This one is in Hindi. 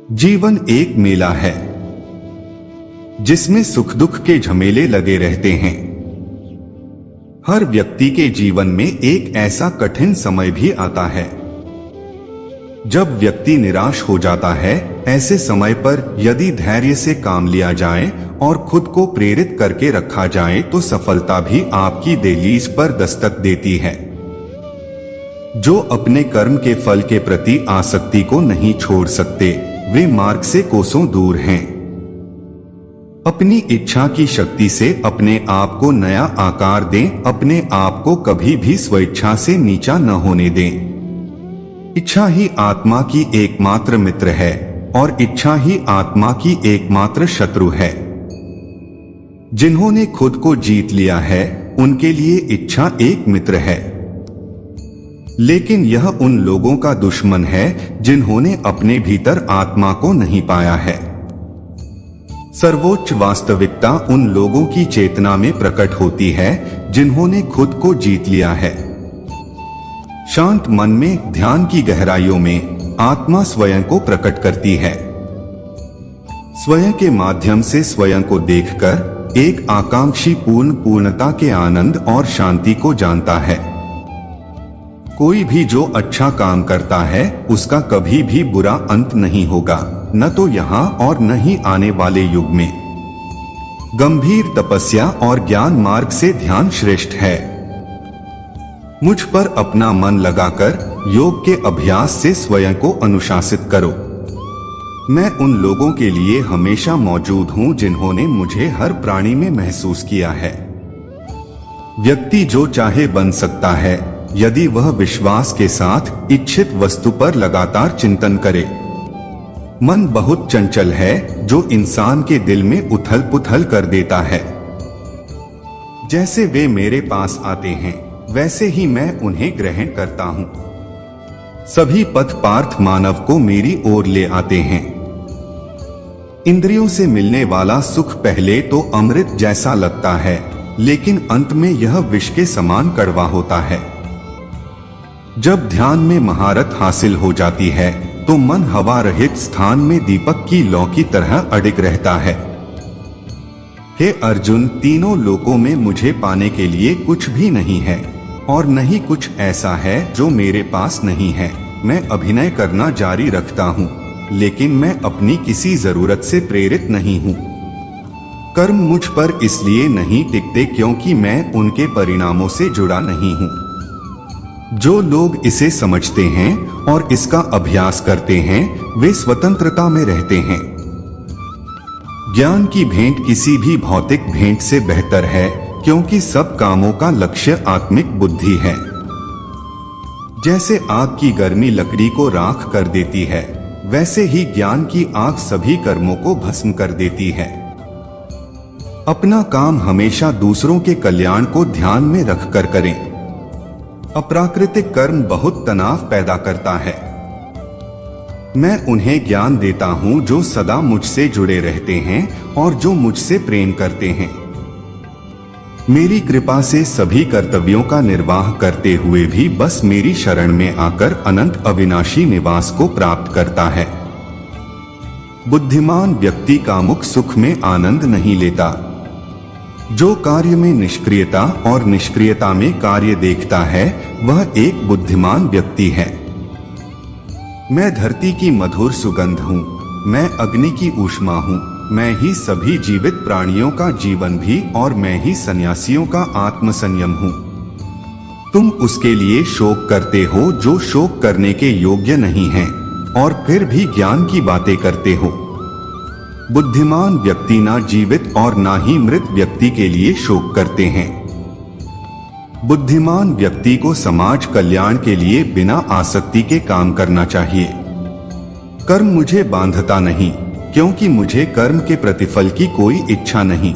जीवन एक मेला है जिसमें सुख दुख के झमेले लगे रहते हैं। हर व्यक्ति के जीवन में एक ऐसा कठिन समय भी आता है जब व्यक्ति निराश हो जाता है। ऐसे समय पर यदि धैर्य से काम लिया जाए और खुद को प्रेरित करके रखा जाए तो सफलता भी आपकी दहलीज पर दस्तक देती है। जो अपने कर्म के फल के प्रति आसक्ति को नहीं छोड़ सकते वे मार्ग से कोसों दूर हैं। अपनी इच्छा की शक्ति से अपने आप को नया आकार दें। अपने आप को कभी भी स्वेच्छा से नीचा न होने दें। इच्छा ही आत्मा की एकमात्र मित्र है और इच्छा ही आत्मा की एकमात्र शत्रु है। जिन्होंने खुद को जीत लिया है उनके लिए इच्छा एक मित्र है, लेकिन यह उन लोगों का दुश्मन है जिन्होंने अपने भीतर आत्मा को नहीं पाया है। सर्वोच्च वास्तविकता उन लोगों की चेतना में प्रकट होती है जिन्होंने खुद को जीत लिया है। शांत मन में ध्यान की गहराइयों में आत्मा स्वयं को प्रकट करती है। स्वयं के माध्यम से स्वयं को देखकर एक आकांक्षी पूर्णता के आनंद और शांति को जानता है। कोई भी जो अच्छा काम करता है उसका कभी भी बुरा अंत नहीं होगा, न तो यहाँ और न ही आने वाले युग में। गंभीर तपस्या और ज्ञान मार्ग से ध्यान श्रेष्ठ है। मुझ पर अपना मन लगाकर योग के अभ्यास से स्वयं को अनुशासित करो। मैं उन लोगों के लिए हमेशा मौजूद हूँ जिन्होंने मुझे हर प्राणी में महसूस किया है। व्यक्ति जो चाहे बन सकता है यदि वह विश्वास के साथ इच्छित वस्तु पर लगातार चिंतन करे। मन बहुत चंचल है जो इंसान के दिल में उथल पुथल कर देता है। जैसे वे मेरे पास आते हैं वैसे ही मैं उन्हें ग्रहण करता हूँ। सभी पथ पार्थ मानव को मेरी ओर ले आते हैं। इंद्रियों से मिलने वाला सुख पहले तो अमृत जैसा लगता है, लेकिन अंत में यह विष के समान कड़वा होता है। जब ध्यान में महारत हासिल हो जाती है तो मन हवा रहित स्थान में दीपक की लौ की तरह अडिग रहता है। हे अर्जुन, तीनों लोकों में मुझे पाने के लिए कुछ भी नहीं है और नहीं कुछ ऐसा है जो मेरे पास नहीं है। मैं अभिनय करना जारी रखता हूँ, लेकिन मैं अपनी किसी जरूरत से प्रेरित नहीं हूँ। कर्म मुझ पर इसलिए नहीं टिकते क्योंकि मैं उनके परिणामों से जुड़ा नहीं हूँ। जो लोग इसे समझते हैं और इसका अभ्यास करते हैं वे स्वतंत्रता में रहते हैं। ज्ञान की भेंट किसी भी भौतिक भेंट से बेहतर है क्योंकि सब कामों का लक्ष्य आत्मिक बुद्धि है। जैसे आग की गर्मी लकड़ी को राख कर देती है, वैसे ही ज्ञान की आग सभी कर्मों को भस्म कर देती है। अपना काम हमेशा दूसरों के कल्याण को ध्यान में रखकर करें। अप्राकृतिक कर्म बहुत तनाव पैदा करता है। मैं उन्हें ज्ञान देता हूँ जो सदा मुझसे जुड़े रहते हैं और जो मुझसे प्रेम करते हैं। मेरी कृपा से सभी कर्तव्यों का निर्वाह करते हुए भी बस मेरी शरण में आकर अनंत अविनाशी निवास को प्राप्त करता है। बुद्धिमान व्यक्ति कामुक सुख में आनंद नहीं लेता। जो कार्य में निष्क्रियता और निष्क्रियता में कार्य देखता है वह एक बुद्धिमान व्यक्ति है। मैं धरती की मधुर सुगंध हूँ, मैं अग्नि की ऊष्मा हूँ, मैं ही सभी जीवित प्राणियों का जीवन भी और मैं ही सन्यासियों का आत्मसंयम हूँ। तुम उसके लिए शोक करते हो जो शोक करने के योग्य नहीं है और फिर भी ज्ञान की बातें करते हो। बुद्धिमान व्यक्ति ना जीवित और ना ही मृत व्यक्ति के लिए शोक करते हैं। बुद्धिमान व्यक्ति को समाज कल्याण के लिए बिना आसक्ति के काम करना चाहिए। कर्म मुझे बांधता नहीं क्योंकि मुझे कर्म के प्रतिफल की कोई इच्छा नहीं।